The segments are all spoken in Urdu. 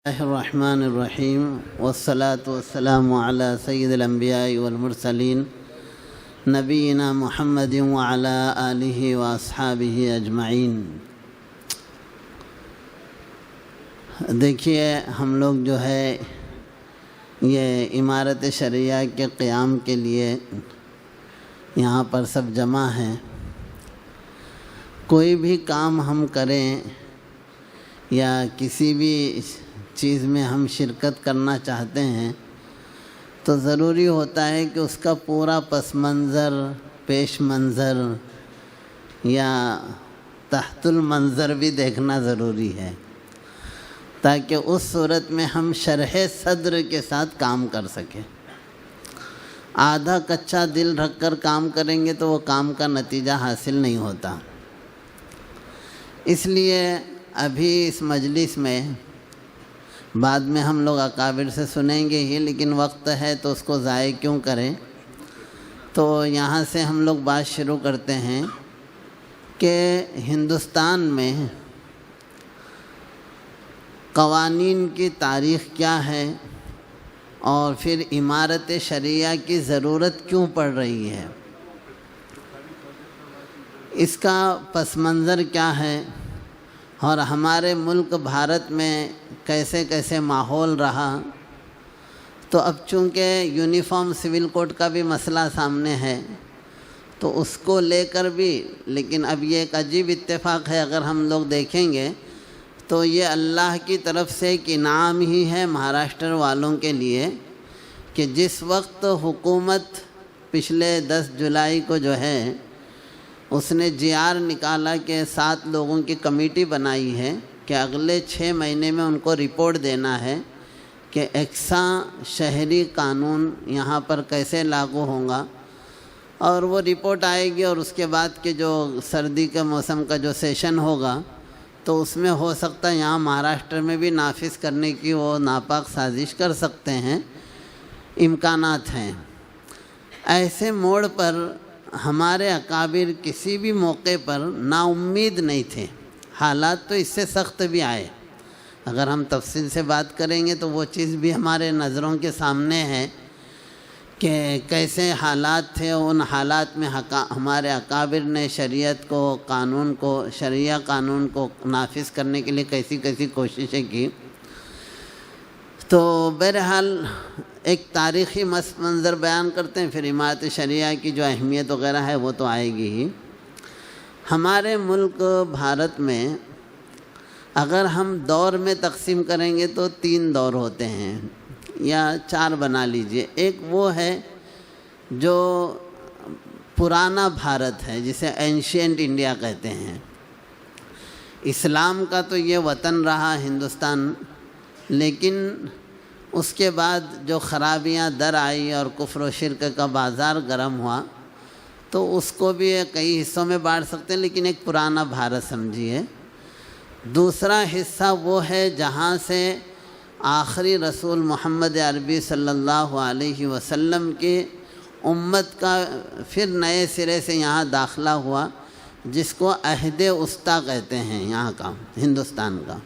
اللہ الرحمن الرحیم والصلاة والسلام علی سید الانبیاء والمرسلین نبینا محمد وعلی آلہ واصحابہ اجمعین۔ دیکھیے ہم لوگ جو ہے یہ امارت شرعیہ کے قیام کے لیے یہاں پر سب جمع ہیں۔ کوئی بھی کام ہم کریں یا کسی بھی چیز میں ہم شرکت کرنا چاہتے ہیں تو ضروری ہوتا ہے کہ اس کا پورا پس منظر، پیش منظر یا تحت المنظر بھی دیکھنا ضروری ہے، تاکہ اس صورت میں ہم شرح صدر کے ساتھ کام کر سکیں۔ آدھا کچا دل رکھ کر کام کریں گے تو وہ کام کا نتیجہ حاصل نہیں ہوتا۔ اس لیے ابھی اس مجلس میں بعد میں ہم لوگ اکابر سے سنیں گے ہی، لیکن وقت ہے تو اس کو ضائع کیوں کریں، تو یہاں سے ہم لوگ بات شروع کرتے ہیں کہ ہندوستان میں قوانین کی تاریخ کیا ہے اور پھر امارت شرعیہ کی ضرورت کیوں پڑ رہی ہے، اس کا پس منظر کیا ہے، اور ہمارے ملک بھارت میں کیسے کیسے ماحول رہا۔ تو اب چونکہ یونیفارم سول کوڈ کا بھی مسئلہ سامنے ہے تو اس کو لے کر بھی، لیکن اب یہ ایک عجیب اتفاق ہے، اگر ہم لوگ دیکھیں گے تو یہ اللہ کی طرف سے ایک انعام ہی ہے مہاراشٹر والوں کے لیے کہ جس وقت حکومت پچھلے 10 جولائی کو جو ہے اس نے جی آر نکالا کہ 7 لوگوں کی کمیٹی بنائی ہے کہ اگلے 6 مہینے میں ان کو رپورٹ دینا ہے کہ یکساں شہری قانون یہاں پر کیسے لاگو ہوگا، اور وہ رپورٹ آئے گی اور اس کے بعد کے جو سردی کے موسم کا جو سیشن ہوگا تو اس میں ہو سکتا ہے یہاں مہاراشٹر میں بھی نافذ کرنے کی وہ ناپاک سازش کر سکتے ہیں، امکانات ہیں۔ ایسے موڑ پر ہمارے اکابر کسی بھی موقع پر نا امید نہیں تھے۔ حالات تو اس سے سخت بھی آئے، اگر ہم تفصیل سے بات کریں گے تو وہ چیز بھی ہمارے نظروں کے سامنے ہے کہ کیسے حالات تھے۔ ان حالات میں ہمارے اکابر نے شریعت کو، قانون کو، شرعیہ قانون کو نافذ کرنے کے لیے کیسی کیسی کوششیں کی۔ تو بہرحال ایک تاریخی منظر بیان کرتے ہیں، پھر امارت شرعیہ کی جو اہمیت وغیرہ ہے وہ تو آئے گی ہی۔ ہمارے ملک بھارت میں اگر ہم دور میں تقسیم کریں گے تو 3 دور ہوتے ہیں یا 4 بنا لیجئے۔ ایک وہ ہے جو پرانا بھارت ہے، جسے اینشینٹ انڈیا کہتے ہیں۔ اسلام کا تو یہ وطن رہا ہندوستان، لیکن اس کے بعد جو خرابیاں در آئی اور کفر و شرک کا بازار گرم ہوا تو اس کو بھی کئی حصوں میں بانٹ سکتے ہیں، لیکن ایک پرانا بھارت سمجھیے۔ دوسرا حصہ وہ ہے جہاں سے آخری رسول محمد عربی صلی اللہ علیہ وسلم کی امت کا پھر نئے سرے سے یہاں داخلہ ہوا، جس کو عہد وسطیٰ کہتے ہیں یہاں کا، ہندوستان کا۔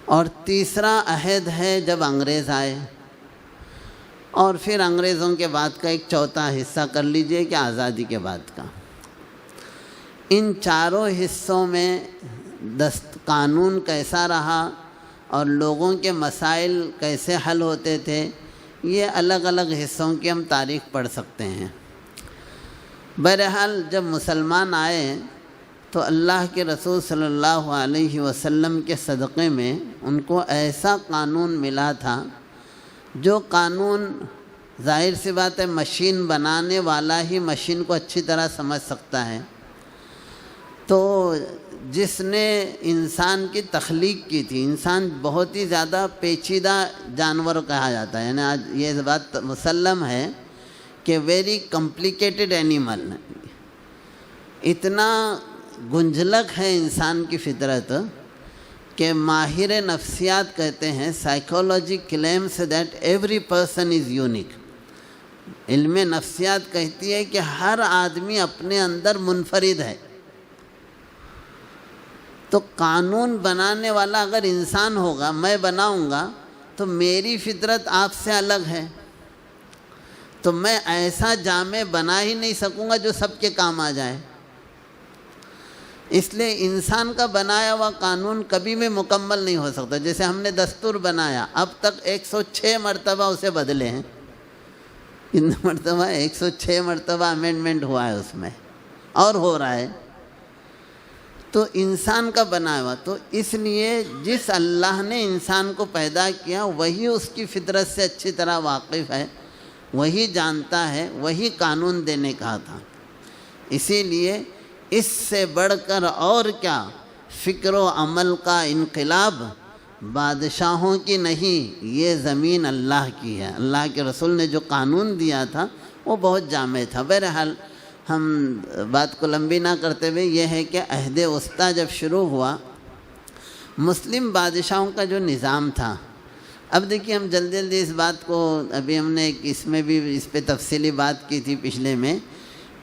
اور تیسرا عہد ہے جب انگریز آئے، اور پھر انگریزوں کے بعد کا ایک چوتھا حصہ کر لیجئے کہ آزادی کے بعد کا۔ ان چاروں حصوں میں قانون کیسا رہا اور لوگوں کے مسائل کیسے حل ہوتے تھے، یہ الگ الگ حصوں کی ہم تاریخ پڑھ سکتے ہیں۔ بہرحال جب مسلمان آئے تو اللہ کے رسول صلی اللہ علیہ وسلم کے صدقے میں ان کو ایسا قانون ملا تھا جو قانون ظاہر سی بات ہے مشین بنانے والا ہی مشین کو اچھی طرح سمجھ سکتا ہے۔ تو جس نے انسان کی تخلیق کی تھی، انسان بہت ہی زیادہ پیچیدہ جانور کہا جاتا ہے، یعنی آج یہ بات مسلم ہے کہ ویری کمپلیکیٹڈ اینیمل، اتنا گنجلک ہے انسان کی فطرت کہ ماہر نفسیات کہتے ہیں psychology claims that every person is unique. علم نفسیات کہتی ہے کہ ہر آدمی اپنے اندر منفرد ہے۔ تو قانون بنانے والا اگر انسان ہوگا، میں بناؤں گا تو میری فطرت آپ سے الگ ہے، تو میں ایسا جامع بنا ہی نہیں سکوں گا جو سب کے کام آ جائے۔ اس لیے انسان کا بنایا ہوا قانون کبھی بھی مکمل نہیں ہو سکتا۔ جیسے ہم نے دستور بنایا، اب تک 106 مرتبہ اسے بدلے ہیں۔ کتنے مرتبہ؟ 106 مرتبہ امینڈمنٹ ہوا ہے اس میں، اور ہو رہا ہے۔ تو انسان کا بنایا ہوا، تو اس لیے جس اللہ نے انسان کو پیدا کیا وہی اس کی فطرت سے اچھی طرح واقف ہے، وہی جانتا ہے، وہی قانون دینے کا تھا۔ اسی لیے اس سے بڑھ کر اور کیا فکر و عمل کا انقلاب بادشاہوں کی نہیں، یہ زمین اللہ کی ہے۔ اللہ کے رسول نے جو قانون دیا تھا وہ بہت جامع تھا۔ بہرحال ہم بات کو لمبی نہ کرتے ہوئے یہ ہے کہ عہد وسطیٰ جب شروع ہوا، مسلم بادشاہوں کا جو نظام تھا، اب دیکھیے ہم جلدی جلدی اس بات کو، ابھی ہم نے اس میں بھی اس پہ تفصیلی بات کی تھی پچھلے میں،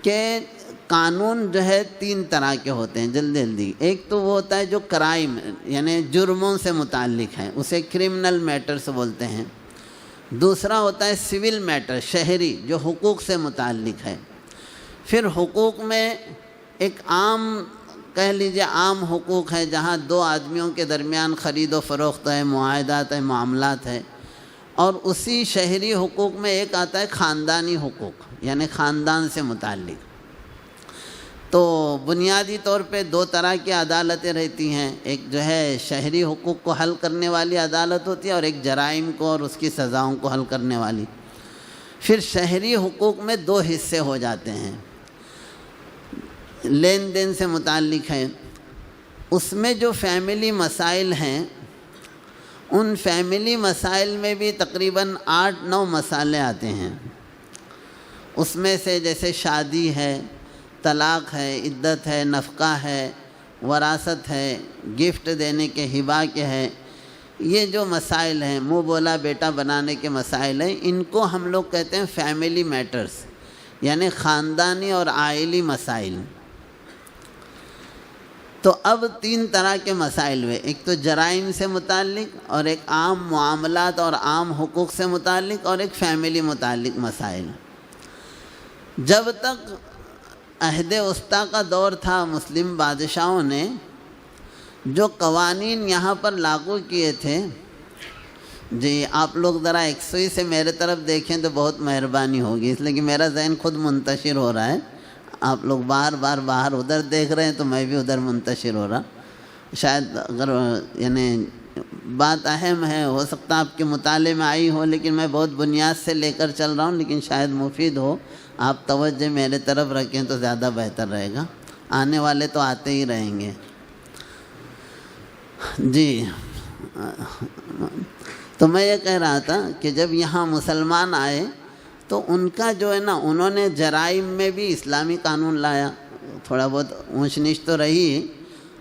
کہ قانون جو ہے 3 طرح کے ہوتے ہیں۔ جلدی جلدی ایک تو وہ ہوتا ہے جو کرائم یعنی جرموں سے متعلق ہے، اسے کرمنل میٹرز بولتے ہیں۔ دوسرا ہوتا ہے سول میٹر، شہری، جو حقوق سے متعلق ہے۔ پھر حقوق میں ایک عام، کہہ لیجیے عام حقوق ہے، جہاں 2 آدمیوں کے درمیان خرید و فروخت ہے، معاہدات ہے، معاملات ہے۔ اور اسی شہری حقوق میں ایک آتا ہے خاندانی حقوق، یعنی خاندان سے متعلق۔ تو بنیادی طور پہ 2 طرح کی عدالتیں رہتی ہیں، ایک جو ہے شہری حقوق کو حل کرنے والی عدالت ہوتی ہے، اور ایک جرائم کو اور اس کی سزاؤں کو حل کرنے والی۔ پھر شہری حقوق میں 2 حصے ہو جاتے ہیں، لین دین سے متعلق ہے۔ اس میں جو فیملی مسائل ہیں، ان فیملی مسائل میں بھی تقریباً 8-9 مسئلے آتے ہیں۔ اس میں سے جیسے شادی ہے، طلاق ہے، عدت ہے، نفقہ ہے، وراثت ہے، گفٹ دینے کے، ہبہ کے ہے، یہ جو مسائل ہیں، منہ بولا بیٹا بنانے کے مسائل ہیں، ان کو ہم لوگ کہتے ہیں فیملی میٹرز، یعنی خاندانی اور عائلی مسائل۔ تو اب 3 طرح کے مسائل ہوئے، ایک تو جرائم سے متعلق، اور ایک عام معاملات اور عام حقوق سے متعلق، اور ایک فیملی متعلق مسائل۔ جب تک عہد وسطیٰ کا دور تھا، مسلم بادشاہوں نے جو قوانین یہاں پر لاگو کیے تھے، جی آپ لوگ ذرا یکسوئی سے میرے طرف دیکھیں تو بہت مہربانی ہوگی، اس لیے کہ میرا ذہن خود منتشر ہو رہا ہے۔ آپ لوگ بار بار باہر ادھر دیکھ رہے ہیں تو میں بھی ادھر منتشر ہو رہا۔ شاید اگر یعنی بات اہم ہے، ہو سکتا آپ کے مطالعے میں آئی ہو، لیکن میں بہت بنیاد سے لے کر چل رہا ہوں، لیکن شاید مفید ہو۔ آپ توجہ میرے طرف رکھیں تو زیادہ بہتر رہے گا، آنے والے تو آتے ہی رہیں گے۔ جی تو میں یہ کہہ رہا تھا کہ جب یہاں مسلمان آئے تو ان کا جو ہے نا، انہوں نے جرائم میں بھی اسلامی قانون لایا، تھوڑا بہت اونچ نیچ تو رہی،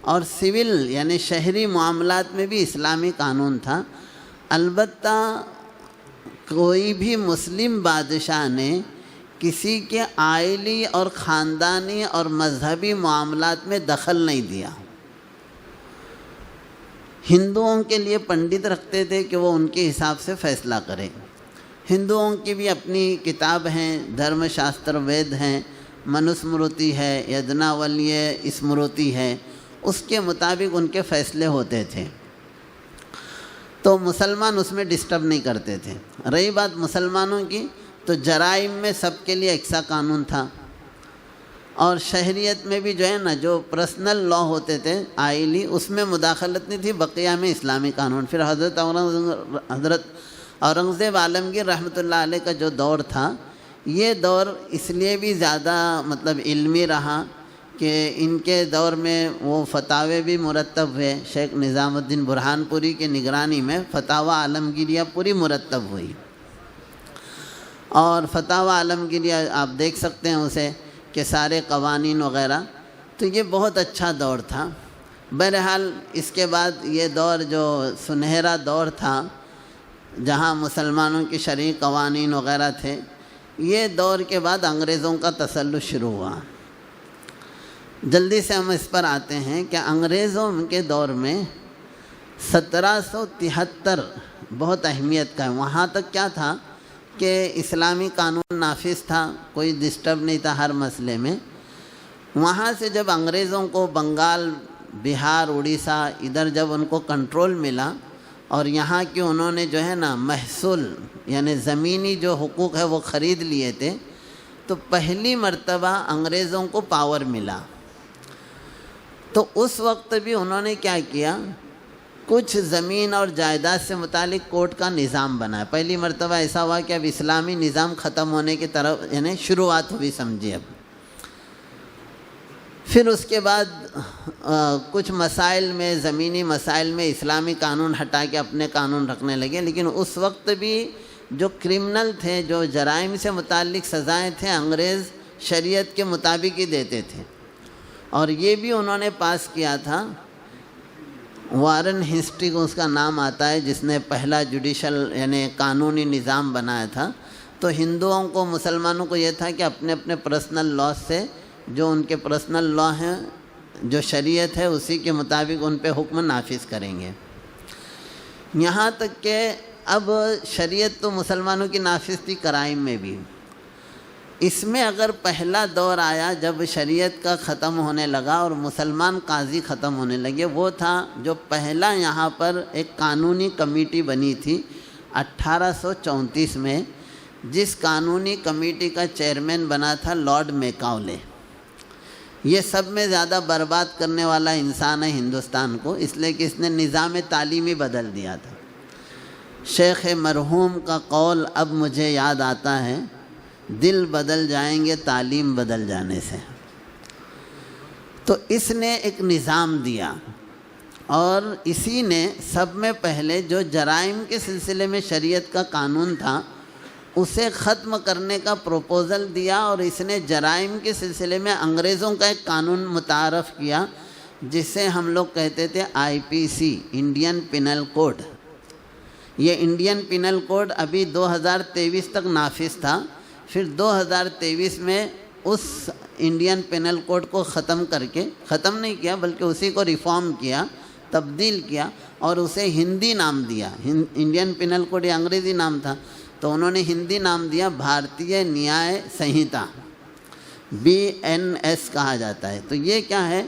اور سول یعنی شہری معاملات میں بھی اسلامی قانون تھا۔ البتہ کوئی بھی مسلم بادشاہ نے کسی کے عائلی اور خاندانی اور مذہبی معاملات میں دخل نہیں دیا۔ ہندوؤں کے لیے پنڈت رکھتے تھے کہ وہ ان کے حساب سے فیصلہ کریں۔ ہندوؤں کی بھی اپنی کتاب ہیں، دھرم شاستر وید ہیں، منوسمرتی ہے، یجناولیہ اسمرتی ہے، اس کے مطابق ان کے فیصلے ہوتے تھے، تو مسلمان اس میں ڈسٹرب نہیں کرتے تھے۔ رہی بات مسلمانوں کی، تو جرائم میں سب کے لیے یکساں قانون تھا، اور شہریت میں بھی جو ہے نا، جو پرسنل لا ہوتے تھے عائلی، اس میں مداخلت نہیں تھی، بقیہ میں اسلامی قانون۔ پھر حضرت اورنگزیب عالمگیر رحمۃ اللہ علیہ کا جو دور تھا، یہ دور اس لیے بھی زیادہ مطلب علمی رہا کہ ان کے دور میں وہ فتاوے بھی مرتب ہوئے، شیخ نظام الدین برہان پوری کی نگرانی میں فتاوی عالمگیریہ پوری مرتب ہوئی، اور فتاوی عالمگیریہ آپ دیکھ سکتے ہیں اسے کہ سارے قوانین وغیرہ، تو یہ بہت اچھا دور تھا۔ بہرحال اس کے بعد یہ دور جو سنہرا دور تھا، جہاں مسلمانوں کی شرعی قوانین وغیرہ تھے، یہ دور کے بعد انگریزوں کا تسلط شروع ہوا۔ جلدی سے ہم اس پر آتے ہیں کہ انگریزوں کے دور میں 1773 بہت اہمیت کا ہے۔ وہاں تک کیا تھا کہ اسلامی قانون نافذ تھا، کوئی ڈسٹرب نہیں تھا ہر مسئلے میں۔ وہاں سے جب انگریزوں کو بنگال، بہار، اڑیسہ ادھر جب ان کو کنٹرول ملا اور یہاں کی انہوں نے جو ہے نا محصول یعنی زمینی جو حقوق ہے وہ خرید لیے تھے، تو پہلی مرتبہ انگریزوں کو پاور ملا۔ تو اس وقت بھی انہوں نے کیا کیا، کچھ زمین اور جائیداد سے متعلق کورٹ کا نظام بنایا۔ پہلی مرتبہ ایسا ہوا کہ اب اسلامی نظام ختم ہونے کی طرف یعنی شروعات ہوئی سمجھیے۔ اب پھر اس کے بعد کچھ مسائل میں، زمینی مسائل میں اسلامی قانون ہٹا کے اپنے قانون رکھنے لگے، لیکن اس وقت بھی جو کرمنل تھے، جو جرائم سے متعلق سزائیں تھے، انگریز شریعت کے مطابق ہی دیتے تھے۔ اور یہ بھی انہوں نے پاس کیا تھا، وارن ہسٹری کو اس کا نام آتا ہے، جس نے پہلا جوڈیشل یعنی قانونی نظام بنایا تھا۔ تو ہندوؤں کو، مسلمانوں کو یہ تھا کہ اپنے اپنے پرسنل لاء سے، جو ان کے پرسنل لاء ہیں، جو شریعت ہے اسی کے مطابق ان پہ حکم نافذ کریں گے۔ یہاں تک کہ اب شریعت تو مسلمانوں کی نافذ تھی کرائم میں بھی۔ اس میں اگر پہلا دور آیا جب شریعت کا ختم ہونے لگا اور مسلمان قاضی ختم ہونے لگے، وہ تھا جو پہلا یہاں پر ایک قانونی کمیٹی بنی تھی 1834 میں، جس قانونی کمیٹی کا چیئرمین بنا تھا لارڈ میکاولے۔ یہ سب میں زیادہ برباد کرنے والا انسان ہے ہندوستان کو، اس لیے کہ اس نے نظام تعلیمی بدل دیا تھا۔ شیخ مرحوم کا قول اب مجھے یاد آتا ہے، دل بدل جائیں گے تعلیم بدل جانے سے۔ تو اس نے ایک نظام دیا، اور اسی نے سب میں پہلے جو جرائم کے سلسلے میں شریعت کا قانون تھا اسے ختم کرنے کا پروپوزل دیا، اور اس نے جرائم کے سلسلے میں انگریزوں کا ایک قانون متعارف کیا جسے ہم لوگ کہتے تھے IPC، انڈین پینل کوڈ۔ یہ انڈین پینل کوڈ ابھی 2023 تک نافذ تھا، پھر 2023 میں اس انڈین پینل کوڈ کو ختم کر کے، ختم نہیں کیا بلکہ اسی کو ریفارم کیا، تبدیل کیا، اور اسے ہندی نام دیا۔ انڈین پینل کوڈ یہ انگریزی نام تھا، تو انہوں نے ہندی نام دیا بھارتیہ نیائے سنہتا، BNS کہا جاتا ہے۔ تو یہ کیا ہے،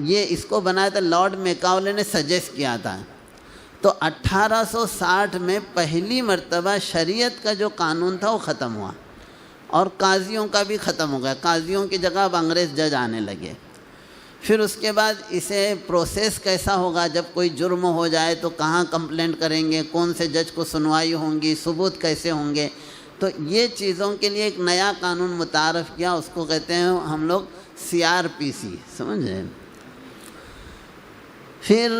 یہ اس کو بنایا تھا لارڈ میکاولے نے سجیسٹ کیا تھا۔ تو 1860 میں پہلی مرتبہ شریعت کا جو قانون تھا وہ ختم ہوا، اور قاضیوں کا بھی ختم ہو گیا۔ قاضیوں کی جگہ اب انگریز جج آنے لگے۔ پھر اس کے بعد اسے پروسیس کیسا ہوگا، جب کوئی جرم ہو جائے تو کہاں کمپلینٹ کریں گے، کون سے جج کو سنوائی ہوں گی، ثبوت کیسے ہوں گے، تو یہ چیزوں کے لیے ایک نیا قانون متعارف کیا، اس کو کہتے ہیں ہم لوگ CRPC، سمجھے۔ پھر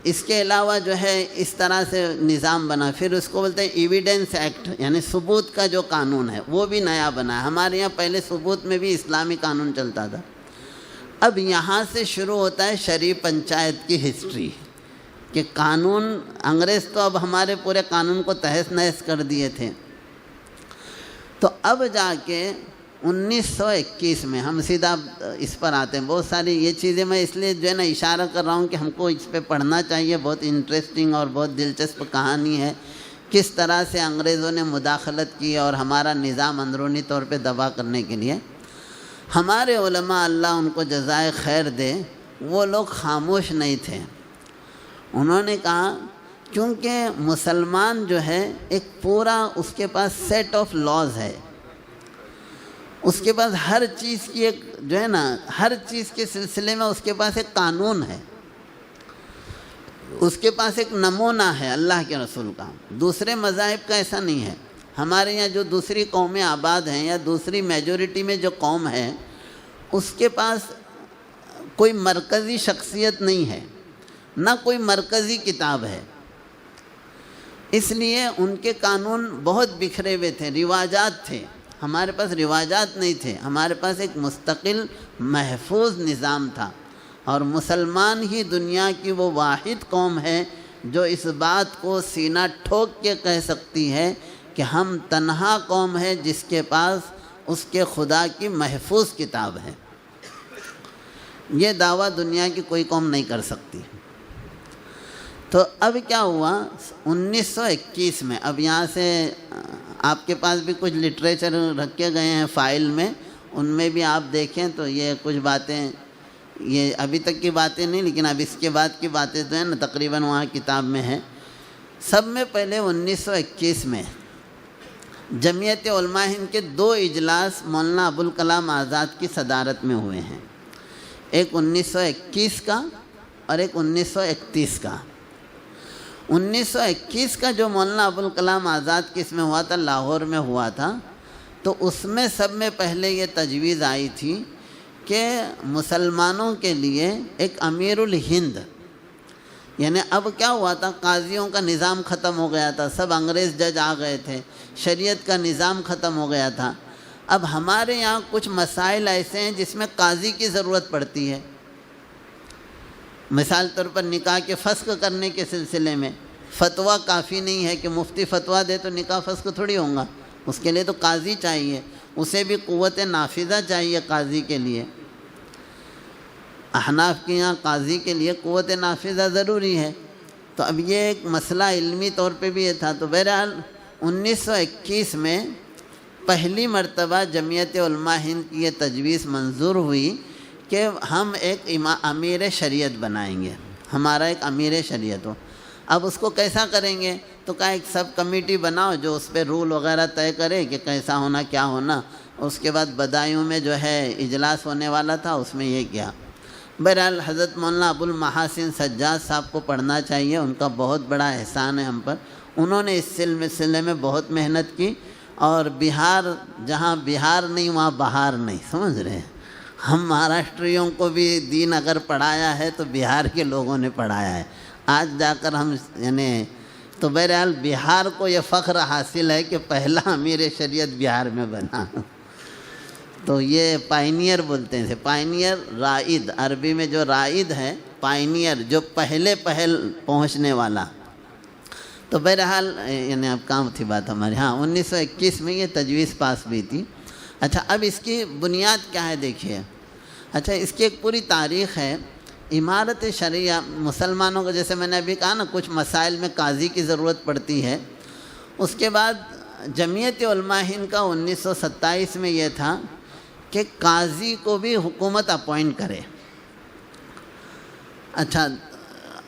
اس کے علاوہ جو ہے اس طرح سے نظام بنا، پھر اس کو بولتے ہیں ایویڈنس ایکٹ، یعنی ثبوت کا جو قانون ہے وہ بھی نیا بنا ہے۔ ہمارے یہاں پہلے ثبوت میں بھی اسلامی قانون چلتا تھا۔ اب یہاں سے شروع ہوتا ہے شریف پنچایت کی ہسٹری، کہ قانون، انگریز تو اب ہمارے پورے قانون کو تہس نہس کر دیے تھے۔ تو اب جا کے 1921 میں ہم سیدھا اس پر آتے ہیں۔ بہت ساری یہ چیزیں میں اس لیے جو ہے نا اشارہ کر رہا ہوں کہ ہم کو اس پہ پڑھنا چاہیے، بہت انٹرسٹنگ اور بہت دلچسپ کہانی ہے، کس طرح سے انگریزوں نے مداخلت کی اور ہمارا نظام اندرونی طور پہ دبا کرنے کے لیے۔ ہمارے علماء، اللہ ان کو جزائے خیر دے، وہ لوگ خاموش نہیں تھے۔ انہوں نے کہا کیونکہ مسلمان جو ہے ایک پورا اس کے پاس سیٹ آف لاز ہے، اس کے پاس ہر چیز کی ایک جو ہے نا، ہر چیز کے سلسلے میں اس کے پاس ایک قانون ہے، اس کے پاس ایک نمونہ ہے اللہ کے رسول کا۔ دوسرے مذاہب کا ایسا نہیں ہے۔ ہمارے یہاں جو دوسری قومیں آباد ہیں یا دوسری میجورٹی میں جو قوم ہے، اس کے پاس کوئی مرکزی شخصیت نہیں ہے، نہ کوئی مرکزی کتاب ہے، اس لیے ان کے قانون بہت بکھرے ہوئے تھے، رواجات تھے۔ ہمارے پاس رواجات نہیں تھے، ہمارے پاس ایک مستقل محفوظ نظام تھا، اور مسلمان ہی دنیا کی وہ واحد قوم ہے جو اس بات کو سینہ ٹھوک کے کہہ سکتی ہے کہ ہم تنہا قوم ہے جس کے پاس اس کے خدا کی محفوظ کتاب ہے۔ یہ دعویٰ دنیا کی کوئی قوم نہیں کر سکتی۔ تو اب کیا ہوا 1921 میں، اب یہاں سے آپ کے پاس بھی کچھ لٹریچر رکھے گئے ہیں فائل میں، ان میں بھی آپ دیکھیں تو یہ کچھ باتیں، یہ ابھی تک کی باتیں نہیں لیکن اب اس کے بعد کی باتیں جو ہیں نا تقریباً وہاں کتاب میں ہے۔ سب میں پہلے 1921 میں جمعیت علماء ہند کے 2 اجلاس مولانا ابوالکلام آزاد کی صدارت میں ہوئے ہیں، ایک 1921 کا اور ایک 1931 کا۔ 1921 کا جو مولانا ابوالکلام آزاد کی اس میں ہوا تھا، لاہور میں ہوا تھا، تو اس میں سب میں پہلے یہ تجویز آئی تھی کہ مسلمانوں کے لیے ایک امیر الہند، یعنی اب کیا ہوا تھا، قاضیوں کا نظام ختم ہو گیا تھا، سب انگریز جج آ گئے تھے، شریعت کا نظام ختم ہو گیا تھا۔ اب ہمارے یہاں کچھ مسائل ایسے ہیں جس میں قاضی کی ضرورت پڑتی ہے، مثال طور پر نکاح کے فسخ کرنے کے سلسلے میں فتویٰ کافی نہیں ہے کہ مفتی فتویٰ دے تو نکاح فسخ تھوڑی ہوگا، اس کے لیے تو قاضی چاہیے، اسے بھی قوت نافذہ چاہیے قاضی کے لیے۔ احناف کے یہاں قاضی کے لیے قوت نافذہ ضروری ہے۔ تو اب یہ ایک مسئلہ علمی طور پہ بھی یہ تھا۔ تو بہرحال 1921 میں پہلی مرتبہ جمعیت علماء ہند کی یہ تجویز منظور ہوئی کہ ہم ایک امیر شریعت بنائیں گے، ہمارا ایک امیر شریعت ہو۔ اب اس کو کیسا کریں گے؟ تو کہا ایک سب کمیٹی بناؤ جو اس پہ رول وغیرہ طے کرے کہ کیسا ہونا کیا ہونا۔ اس کے بعد بدایوں میں جو ہے اجلاس ہونے والا تھا، اس میں یہ کیا۔ بہرحال حضرت مولانا ابوالمحاسن سجاد صاحب کو پڑھنا چاہیے، ان کا بہت بڑا احسان ہے ہم پر۔ انہوں نے اس سلسلے میں بہت محنت کی، اور بہار، جہاں بہار نہیں وہاں بہار نہیں، سمجھ رہے ہیں؟ ہم مہاراشٹریوں کو بھی دین اگر پڑھایا ہے تو بہار کے لوگوں نے پڑھایا ہے۔ آج جا کر ہم یعنی تو بہرحال بہار کو یہ فخر حاصل ہے کہ پہلا امیر شریعت بہار میں بنا۔ تو یہ پائنیئر بولتے ہیں، پائنیئر رائد، عربی میں جو رائد ہے پائنیئر، جو پہلے پہنچنے والا۔ تو بہرحال یعنی اب کام تھی بات ہماری، ہاں 1921 میں یہ تجویز پاس بھی تھی۔ اچھا اب اس کی بنیاد کیا ہے دیکھیے۔ اچھا اس کی ایک پوری تاریخ ہے۔ امارت شریعہ مسلمانوں کو، جیسے میں نے ابھی کہا نا، کچھ مسائل میں قاضی کی ضرورت پڑتی ہے۔ اس کے بعد جمعیت علماء ہند کا 1927 میں یہ تھا کہ قاضی کو بھی حکومت اپوائنٹ کرے۔ اچھا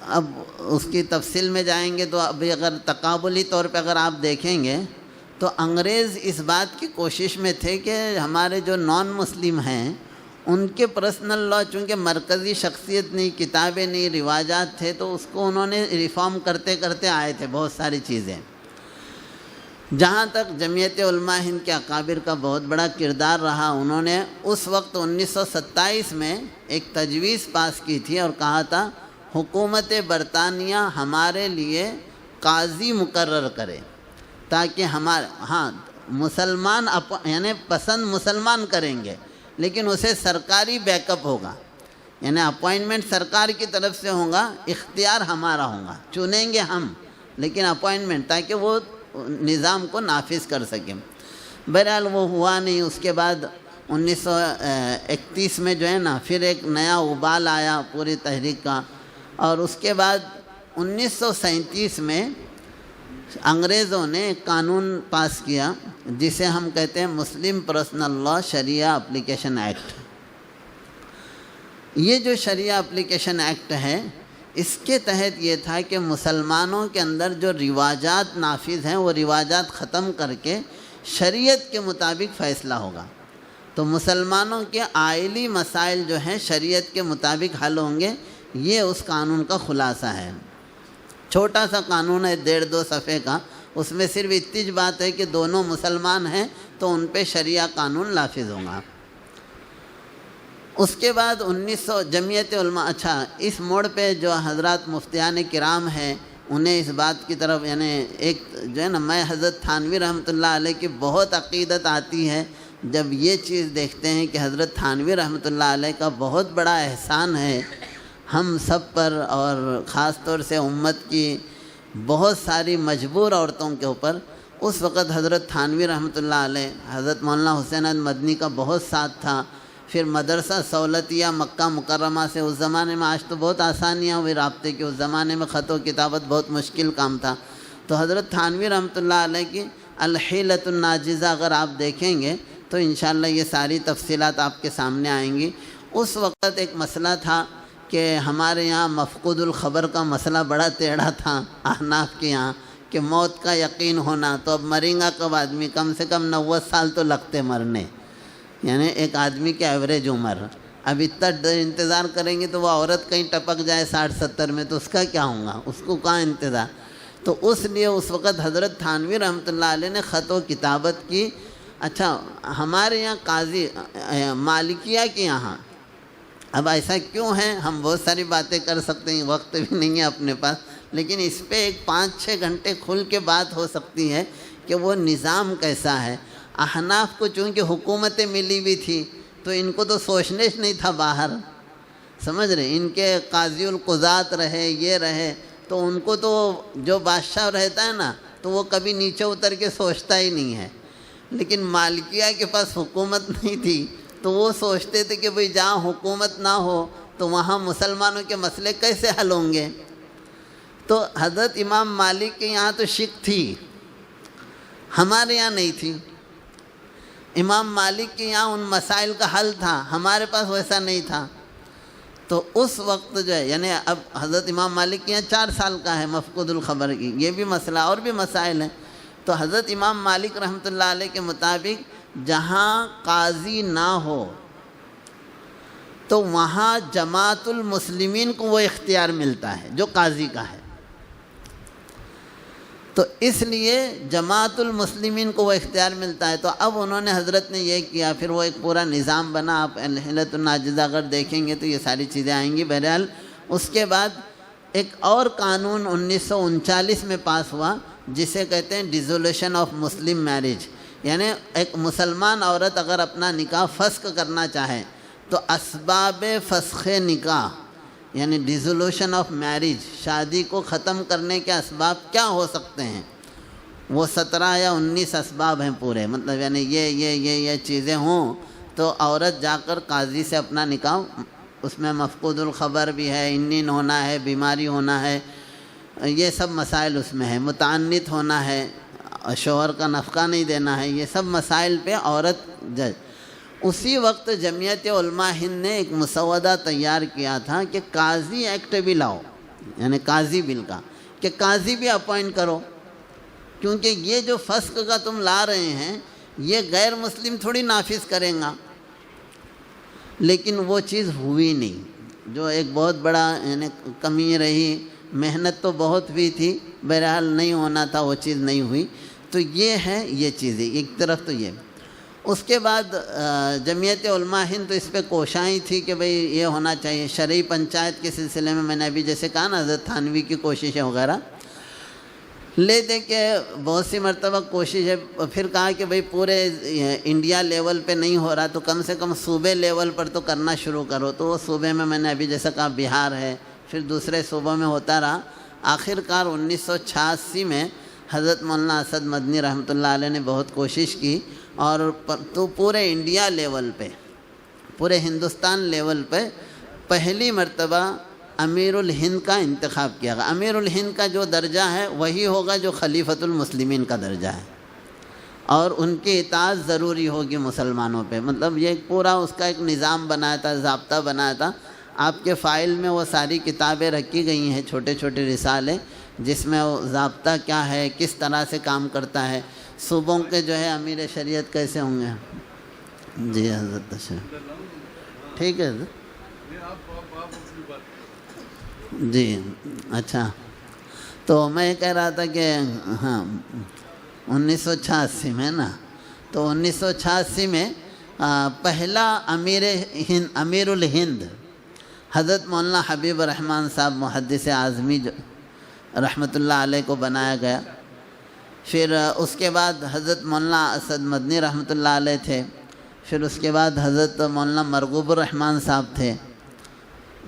اب اس کی تفصیل میں جائیں گے تو ابھی اگر تقابلی طور پہ اگر آپ دیکھیں گے تو انگریز اس بات کی کوشش میں تھے کہ ہمارے جو نان مسلم ہیں ان کے پرسنل لا، چونکہ مرکزی شخصیت نہیں، کتابیں نہیں، رواجات تھے، تو اس کو انہوں نے ریفارم کرتے کرتے آئے تھے بہت ساری چیزیں۔ جہاں تک جمعیت علماء ہند کے اکابر کا بہت بڑا کردار رہا، انہوں نے اس وقت 1927 میں ایک تجویز پاس کی تھی اور کہا تھا حکومت برطانیہ ہمارے لیے قاضی مقرر کرے تاکہ ہمارے مسلمان یعنی پسند مسلمان کریں گے لیکن اسے سرکاری بیک اپ ہوگا، یعنی اپوائنٹمنٹ سرکار کی طرف سے ہوگا، اختیار ہمارا ہوگا، چنیں گے ہم لیکن اپوائنٹمنٹ، تاکہ وہ نظام کو نافذ کر سکیں۔ بہرحال وہ ہوا نہیں۔ اس کے بعد 1931 میں جو ہے نا پھر ایک نیا ابال آیا پوری تحریک کا، اور اس کے بعد 1937 میں انگریزوں نے ایک قانون پاس کیا جسے ہم کہتے ہیں مسلم پرسنل لا شریعہ اپلیکیشن ایکٹ۔ یہ جو شریعہ اپلیکیشن ایکٹ ہے، اس کے تحت یہ تھا کہ مسلمانوں کے اندر جو رواجات نافذ ہیں وہ رواجات ختم کر کے شریعت کے مطابق فیصلہ ہوگا۔ تو مسلمانوں کے آئلی مسائل جو ہیں شریعت کے مطابق حل ہوں گے۔ یہ اس قانون کا خلاصہ ہے۔ چھوٹا سا قانون ہے 1.5-2 صفحے کا، اس میں صرف اتنی بات ہے کہ دونوں مسلمان ہیں تو ان پہ شریعہ قانون نافذ ہوگا۔ اس کے بعد 1900 جمعیت علماء، اچھا اس موڑ پہ جو حضرات مفتیان کرام ہیں انہیں اس بات کی طرف، یعنی ایک جو ہے نا، میں حضرت تھانوی رحمۃ اللہ علیہ کی بہت عقیدت آتی ہے جب یہ چیز دیکھتے ہیں کہ حضرت تھانوی رحمۃ اللہ علیہ کا بہت بڑا احسان ہے ہم سب پر، اور خاص طور سے امت کی بہت ساری مجبور عورتوں کے اوپر۔ اس وقت حضرت تھانوی رحمۃ اللہ علیہ، حضرت مولانا حسین احمد مدنی کا بہت ساتھ تھا، پھر مدرسہ سہولتیہ مکہ مکرمہ سے، اس زمانے میں، آج تو بہت آسانیاں ہوئی رابطے کی، اس زمانے میں خط و کتابت بہت مشکل کام تھا۔ تو حضرت تھانوی رحمۃ اللہ علیہ کی الحیلۃ الناجزہ اگر آپ دیکھیں گے تو انشاءاللہ یہ ساری تفصیلات آپ کے سامنے آئیں گی۔ اس وقت ایک مسئلہ تھا کہ ہمارے یہاں مفقود الخبر کا مسئلہ بڑا ٹیڑھا تھا احناف کے یہاں، کہ موت کا یقین ہونا، تو اب مریں گا کب آدمی؟ کم سے کم 90 سال تو لگتے مرنے، یعنی ایک آدمی کی ایوریج عمر۔ اب اتنا انتظار کریں گے تو وہ عورت کہیں ٹپک جائے 60-70 میں تو اس کا کیا ہوگا؟ اس کو کہاں انتظار؟ تو اس لیے اس وقت حضرت تھانوی رحمۃ اللہ علیہ نے خط و کتابت کی۔ اچھا، ہمارے یہاں قاضی مالکیہ کے یہاں اب ایسا کیوں ہے؟ ہم بہت ساری باتیں کر سکتے ہیں، وقت بھی نہیں ہے اپنے پاس، لیکن اس پہ ایک 5-6 گھنٹے کھل کے بات ہو سکتی ہے کہ وہ نظام کیسا ہے۔ احناف کو چونکہ حکومتیں ملی ہوئی تھی تو ان کو تو سوچنے نہیں تھا باہر، سمجھ رہے؟ ان کے قاضی القضات رہے، یہ رہے، تو ان کو تو جو بادشاہ رہتا ہے نا تو وہ کبھی نیچے اتر کے سوچتا ہی نہیں ہے۔ لیکن مالکیہ کے پاس حکومت نہیں تھی تو وہ سوچتے تھے کہ بھئی جہاں حکومت نہ ہو تو وہاں مسلمانوں کے مسئلے کیسے حل ہوں گے؟ تو حضرت امام مالک کے یہاں تو شک تھی، ہمارے یہاں نہیں تھی۔ امام مالک کے یہاں ان مسائل کا حل تھا، ہمارے پاس ویسا نہیں تھا۔ تو اس وقت جو ہے، یعنی اب حضرت امام مالک کے یہاں 4 سال کا ہے مفقود الخبر کی، یہ بھی مسئلہ، اور بھی مسائل ہیں۔ تو حضرت امام مالک رحمۃ اللہ علیہ کے مطابق جہاں قاضی نہ ہو تو وہاں جماعت المسلمین کو وہ اختیار ملتا ہے جو قاضی کا ہے۔ تو اس لیے جماعت المسلمین کو وہ اختیار ملتا ہے۔ تو اب انہوں نے، حضرت نے یہ کیا، پھر وہ ایک پورا نظام بنا۔ آپ الحیلۃ الناجزہ اگر دیکھیں گے تو یہ ساری چیزیں آئیں گی۔ بہرحال اس کے بعد ایک اور قانون 1939 میں پاس ہوا جسے کہتے ہیں ڈیزولیشن آف مسلم میرج، یعنی ایک مسلمان عورت اگر اپنا نکاح فسخ کرنا چاہے تو اسباب فسخ نکاح، یعنی ڈیزولیشن آف میرج، شادی کو ختم کرنے کے اسباب کیا ہو سکتے ہیں؟ وہ 17 یا 19 اسباب ہیں پورے، مطلب یعنی یہ چیزیں ہوں تو عورت جا کر قاضی سے اپنا نکاح، اس میں مفقود الخبر بھی ہے، انین ہونا ہے، بیماری ہونا ہے، یہ سب مسائل اس میں ہے، متعنت ہونا ہے، شوہر کا نفقہ نہیں دینا ہے، یہ سب مسائل پہ عورت جج۔ اسی وقت جمعیت علماء ہند نے ایک مسودہ تیار کیا تھا کہ قاضی ایکٹ بھی لاؤ، یعنی قاضی بل کا، کہ قاضی بھی اپوائنٹ کرو، کیونکہ یہ جو فسق کا تم لا رہے ہیں یہ غیر مسلم تھوڑی نافذ کریں گا۔ لیکن وہ چیز ہوئی نہیں، جو ایک بہت بڑا یعنی کمی رہی، محنت تو بہت بھی تھی، بہرحال نہیں ہونا تھا، وہ چیز نہیں ہوئی۔ تو یہ ہے یہ چیزیں، ایک طرف تو یہ۔ اس کے بعد جمعیت علماء ہند تو اس پہ کوشاں تھی کہ بھئی یہ ہونا چاہیے۔ شرعی پنچایت کے سلسلے میں نے ابھی جیسے کہا نا، حضرت تھانوی کی کوششیں وغیرہ لے دے کے بہت سی مرتبہ کوشش ہے، پھر کہا کہ بھئی پورے انڈیا لیول پہ نہیں ہو رہا تو کم سے کم صوبے لیول پر تو کرنا شروع کرو۔ تو وہ صوبے میں نے ابھی جیسا کہا بہار ہے، پھر دوسرے صوبوں میں ہوتا رہا۔ آخر کار 1986 میں حضرت مولانا اسد مدنی رحمۃ اللہ علیہ نے بہت کوشش کی، اور تو پورے انڈیا لیول پہ، پورے ہندوستان لیول پہ پہلی مرتبہ امیر الہند کا انتخاب کیا گیا۔ امیر الہند کا جو درجہ ہے وہی ہوگا جو خلیفۃ المسلمین کا درجہ ہے، اور ان کی اطاعت ضروری ہوگی مسلمانوں پہ۔ مطلب یہ پورا اس کا ایک نظام بنایا تھا، ضابطہ بنایا تھا۔ آپ کے فائل میں وہ ساری کتابیں رکھی گئی ہیں، چھوٹے چھوٹے رسالے، جس میں وہ ضابطہ کیا ہے، کس طرح سے کام کرتا ہے، صوبوں کے جو ہے امیر شریعت کیسے ہوں گے۔ جی حضرت تشریف، ٹھیک ہے حضرت۔ جی اچھا، تو میں کہہ رہا تھا کہ ہاں 1986 میں نا، تو 1986 میں پہلا امیر الہند حضرت مولانا حبیب الرحمن صاحب محدث اعظمی رحمۃ اللہ علیہ کو بنایا گیا۔ پھر اس کے بعد حضرت مولانا اسد مدنی رحمۃ اللہ علیہ تھے، پھر اس کے بعد حضرت مولانا مرغوب الرحمن صاحب تھے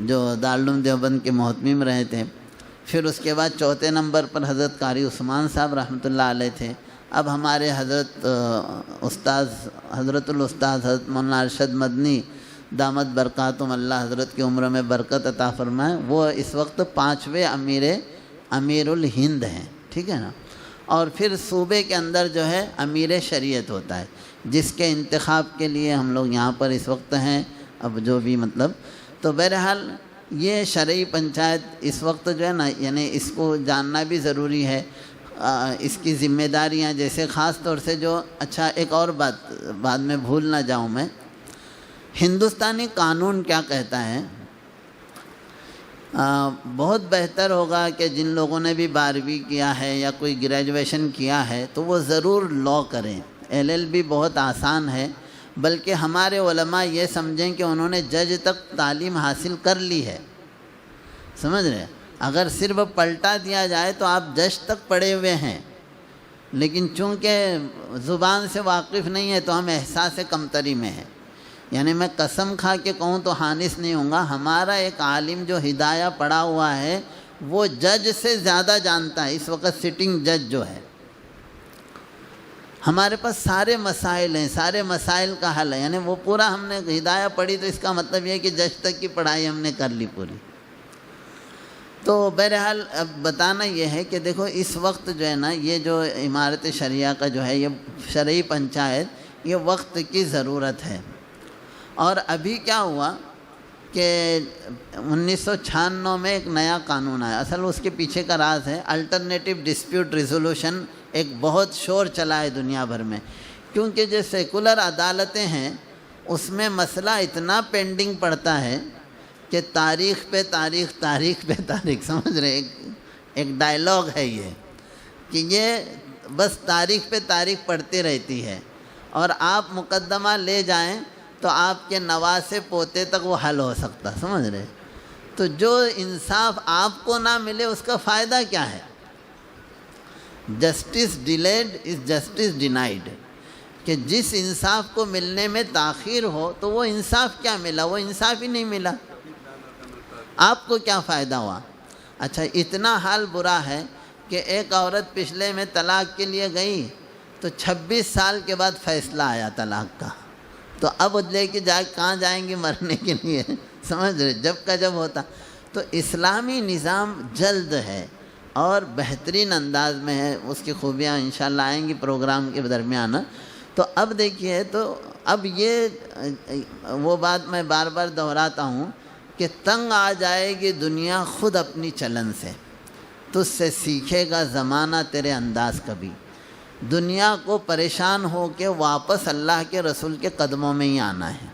جو دارالعلوم دیوبند کے محتمم رہے تھے، پھر اس کے بعد چوتھے نمبر پر حضرت قاری عثمان صاحب رحمۃ اللہ علیہ تھے۔ اب ہمارے حضرت الاستاذ حضرت مولانا ارشد مدنی دامت برکاتہم، اللہ حضرت کی عمر میں برکت عطا فرمائے، وہ اس وقت 5ویں امیر الہند ہیں، ٹھیک ہے نا. اور پھر صوبے کے اندر جو ہے امیر شریعت ہوتا ہے، جس کے انتخاب کے لیے ہم لوگ یہاں پر اس وقت ہیں. اب جو بھی مطلب، تو بہرحال یہ شرعی پنچایت اس وقت جو ہے نا، یعنی اس کو جاننا بھی ضروری ہے، اس کی ذمہ داریاں جیسے خاص طور سے جو. اچھا ایک اور بات بعد میں بھول نہ جاؤں میں، ہندوستانی قانون کیا کہتا ہے. بہت بہتر ہوگا کہ جن لوگوں نے بھی 12ویں کیا ہے یا کوئی گریجویشن کیا ہے تو وہ ضرور لاء کریں. LLB بہت آسان ہے، بلکہ ہمارے علماء یہ سمجھیں کہ انہوں نے جج تک تعلیم حاصل کر لی ہے، سمجھ رہے. اگر صرف پلٹا دیا جائے تو آپ جج تک پڑھے ہوئے ہیں، لیکن چونکہ زبان سے واقف نہیں ہے تو ہم احساس کمتری میں ہیں. یعنی میں قسم کھا کے کہوں تو حانث نہیں ہوں گا، ہمارا ایک عالم جو ہدایہ پڑھا ہوا ہے وہ جج سے زیادہ جانتا ہے. اس وقت سٹنگ جج جو ہے، ہمارے پاس سارے مسائل ہیں، سارے مسائل کا حل ہے. یعنی وہ پورا ہم نے ہدایہ پڑھی تو اس کا مطلب یہ ہے کہ جج تک کی پڑھائی ہم نے کر لی پوری. تو بہرحال اب بتانا یہ ہے کہ دیکھو اس وقت جو ہے نا، یہ جو عمارت شریعہ کا جو ہے یہ شرعی پنچایت، یہ وقت کی ضرورت ہے. اور ابھی کیا ہوا کہ 1996 میں ایک نیا قانون آیا. اصل اس کے پیچھے کا راز ہے الٹرنیٹیو ڈسپیوٹ ریزولوشن. ایک بہت شور چلا ہے دنیا بھر میں، کیونکہ جو سیکولر عدالتیں ہیں اس میں مسئلہ اتنا پینڈنگ پڑتا ہے کہ تاریخ پہ تاریخ، تاریخ پہ تاریخ، سمجھ رہے. ایک ڈائلاگ ہے یہ کہ یہ بس تاریخ پہ تاریخ پڑھتی رہتی ہے، اور آپ مقدمہ لے جائیں تو آپ کے نواسے پوتے تک وہ حل ہو سکتا، سمجھ رہے. تو جو انصاف آپ کو نہ ملے اس کا فائدہ کیا ہے. Justice delayed is justice denied, کہ جس انصاف کو ملنے میں تاخیر ہو تو وہ انصاف کیا ملا، وہ انصاف ہی نہیں ملا، آپ کو کیا فائدہ ہوا. اچھا اتنا حال برا ہے کہ ایک عورت پچھلے میں طلاق کے لیے گئی تو 26 سال کے بعد فیصلہ آیا طلاق کا. تو اب لے کے کہاں جائیں گی مرنے کے لیے، سمجھ رہے. جب کا جب ہوتا. تو اسلامی نظام جلد ہے اور بہترین انداز میں ہے، اس کی خوبیاں انشاءاللہ آئیں گی پروگرام کے درمیان. تو اب دیکھیے، تو اب یہ وہ بات میں بار بار دہراتا ہوں کہ تنگ آ جائے گی دنیا خود اپنی چلن سے، تجھ سے سیکھے گا زمانہ تیرے انداز کبھی. دنیا کو پریشان ہو کے واپس اللہ کے رسول کے قدموں میں ہی آنا ہے.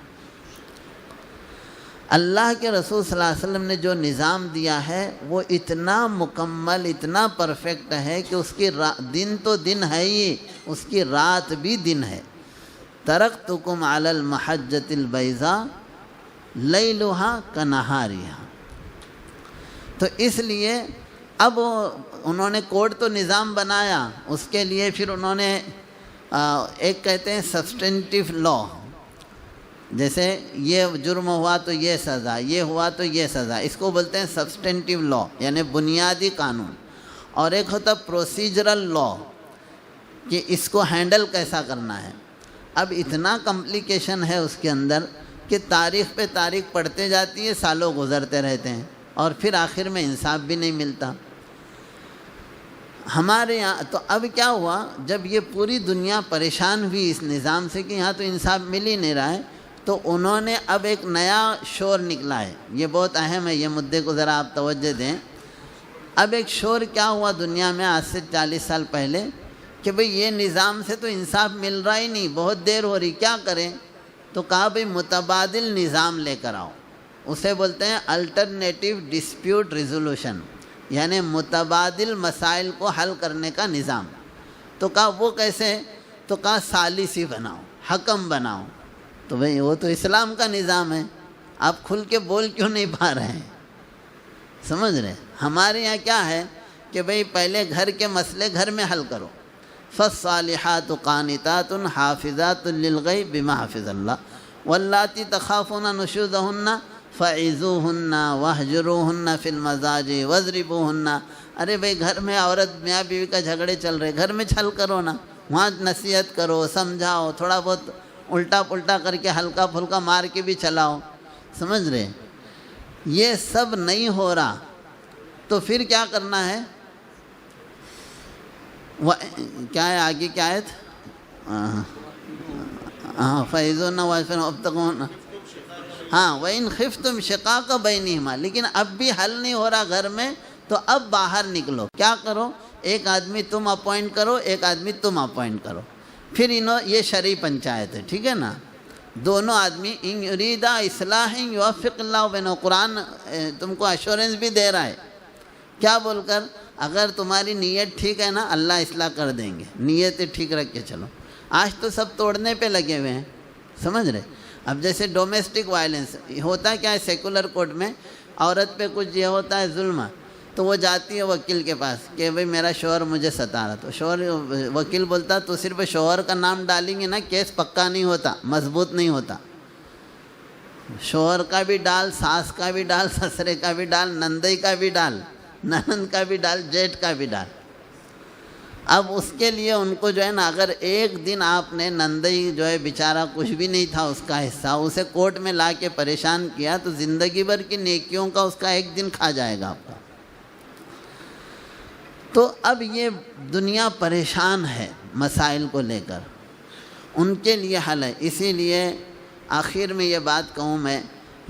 اللہ کے رسول صلی اللہ علیہ وسلم نے جو نظام دیا ہے وہ اتنا مکمل، اتنا پرفیکٹ ہے کہ اس کی دن تو دن ہے ہی، اس کی رات بھی دن ہے. ترکتکم علی المحجۃ البیضاء لیلھا کنہاریھا. تو اس لیے اب انہوں نے کوڈ تو نظام بنایا، اس کے لیے پھر انہوں نے ایک کہتے ہیں سبسٹینٹیو لاء، جیسے یہ جرم ہوا تو یہ سزا، یہ ہوا تو یہ سزا، اس کو بولتے ہیں سبسٹینٹیو لاء یعنی بنیادی قانون. اور ایک ہوتا پروسیجرل لاء کہ اس کو ہینڈل کیسا کرنا ہے. اب اتنا کمپلیکیشن ہے اس کے اندر کہ تاریخ پہ تاریخ پڑھتے جاتی ہے، سالوں گزرتے رہتے ہیں اور پھر آخر میں انصاف بھی نہیں ملتا ہمارے یہاں. تو اب کیا ہوا، جب یہ پوری دنیا پریشان ہوئی اس نظام سے کہ یہاں تو انصاف مل ہی نہیں رہا ہے، تو انہوں نے اب ایک نیا شور نکلا ہے. یہ بہت اہم ہے، یہ مدعے کو ذرا آپ توجہ دیں. اب ایک شور کیا ہوا دنیا میں آج سے 40 سال پہلے کہ بھئی یہ نظام سے تو انصاف مل رہا ہی نہیں، بہت دیر ہو رہی، کیا کریں. تو کہا بھئی متبادل نظام لے کر آؤ. اسے بولتے ہیں الٹرنیٹیو ڈسپیوٹ ریزولوشن، یعنی متبادل مسائل کو حل کرنے کا نظام. تو کہا وہ کیسے، تو کہا ثالثی بناؤ، حکم بناؤ. تو بھئی وہ تو اسلام کا نظام ہے، آپ کھل کے بول کیوں نہیں پا رہے ہیں، سمجھ رہے. ہمارے یہاں کیا ہے کہ بھئی پہلے گھر کے مسئلے گھر میں حل کرو. فالصالحات قانتات حافظات للغیب بما حفظ اللہ واللاتی تخافون نشوزہن فعظوہن واہجروہن فی المضاجع واضربوہن. ارے بھئی گھر میں عورت میاں بیوی کا جھگڑے چل رہے، گھر میں چھل کرو نا، وہاں نصیحت کرو، سمجھاؤ، تھوڑا بہت الٹا پلٹا کر کے ہلکا پھلکا مار کے بھی چلاؤ، سمجھ رہے؟ یہ سب نہیں ہو رہا تو پھر کیا کرنا ہے؟ کیا ہے آگے کیا ہے؟ فَإِذُونَ وَابْتَغُونَ، ہاں وَإِنْ خِفْتُمْ شِقَاقَ بَيْنِهِمَا، لیکن اب بھی حل نہیں ہو رہا گھر میں، تو اب باہر نکلو۔ کیا کرو؟ ایک آدمی تم اپوائنٹ کرو، ایک آدمی تم اپوائنٹ کرو، پھر یہ شرعی پنچایت ہے، ٹھیک ہے نا؟ دونوں آدمی ان یرید اصلاح یوفق اللہ بینہما، قرآن تم کو ایشورنس بھی دے رہا ہے، کیا بول کر؟ اگر تمہاری نیت ٹھیک ہے نا اللہ اصلاح کر دیں گے، نیت ٹھیک رکھ کے چلو۔ آج تو سب توڑنے پہ لگے ہوئے ہیں، سمجھ رہے؟ اب جیسے ڈومیسٹک وائلنس ہوتا کیا ہے سیکولر کورٹ میں، عورت پہ کچھ یہ ہوتا ہے ظلم، تو وہ جاتی ہے وکیل کے پاس کہ بھئی میرا شوہر مجھے ستا رہا، تو شوہر وکیل بولتا تو صرف شوہر کا نام ڈالیں گے نا کیس پکا نہیں ہوتا، مضبوط نہیں ہوتا، شوہر کا بھی ڈال، ساس کا بھی ڈال، سسرے کا بھی ڈال، نندئی کا بھی ڈال، ننند کا بھی ڈال، جیٹھ کا بھی ڈال۔ اب اس کے لیے ان کو جو ہے نا اگر ایک دن آپ نے نندئی جو ہے بیچارہ کچھ بھی نہیں تھا اس کا حصہ، اسے کورٹ میں لا کے پریشان کیا تو زندگی بھر کی نیکیوں کا اس کا ایک دن کھا جائے گا آپ کا۔ تو اب یہ دنیا پریشان ہے مسائل کو لے کر، ان کے لیے حل ہے۔ اسی لیے آخر میں یہ بات کہوں میں،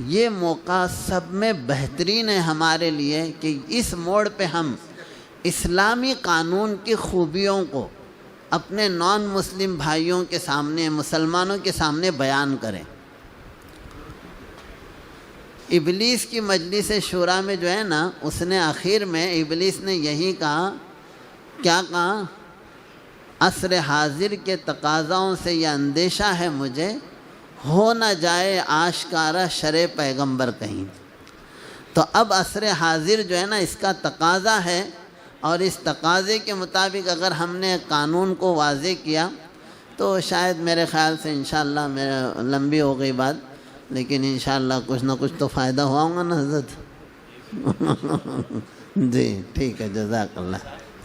یہ موقع سب میں بہترین ہے ہمارے لیے کہ اس موڑ پہ ہم اسلامی قانون کی خوبیوں کو اپنے نان مسلم بھائیوں کے سامنے، مسلمانوں کے سامنے بیان کریں۔ ابلیس کی مجلس شورا میں جو ہے نا اس نے آخر میں ابلیس نے یہی کہا، کیا کہا؟ عصر حاضر کے تقاضاؤں سے یہ اندیشہ ہے مجھے، ہو نہ جائے آشکارا شرع پیغمبر کہیں۔ تو اب عصر حاضر جو ہے نا اس کا تقاضا ہے، اور اس تقاضے کے مطابق اگر ہم نے قانون کو واضح کیا تو شاید میرے خیال سے انشاءاللہ میرا لمبی ہو گئی بات، لیکن انشاءاللہ کچھ نہ کچھ تو فائدہ ہوا ہوگا نا حضرت؟ جی ٹھیک ہے، جزاک اللہ۔